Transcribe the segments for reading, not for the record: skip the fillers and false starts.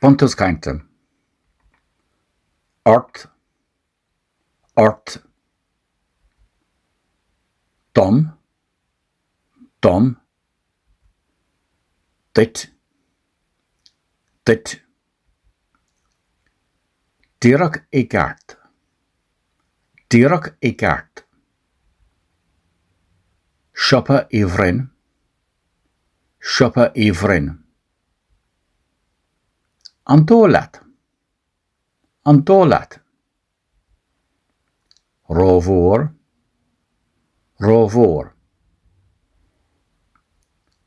Buntús Cainte. Ort. Dom. Dit. Díreach i gceart. Siopa i bhrein. An dólat. Rómhór.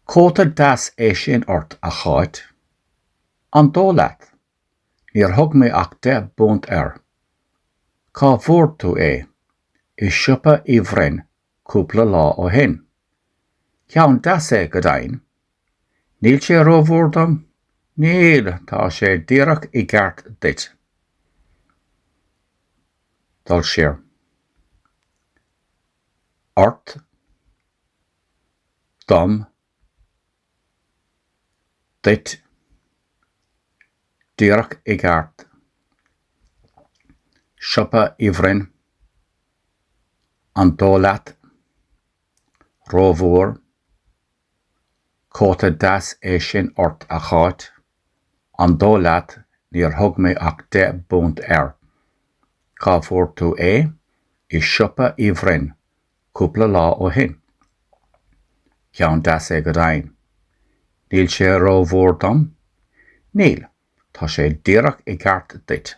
Cóta das é sin ort a cháit. An dólat. Níor thug mé ach de bunt Cá bhór tú é. I siopa i bhrein cúpla lá ó hin. Ceann das é go dainn. Níl sé rómhór dom? Níl, tá sé díreach i gceart dit. Dul siar. Ort. Dom. Dit. Díreach i gceart. Siopa i bhrein. An dólat. Rómhór. Cóta das é sin ort a cháit. An dólat níor thug mé ach de bunt Cá bhór tú é. I siopa i bhrein cúpla lá ó hin. Ceann das é go dainn. Níl sé rómhór dom? Níl, tá sé díreach i gceart dit.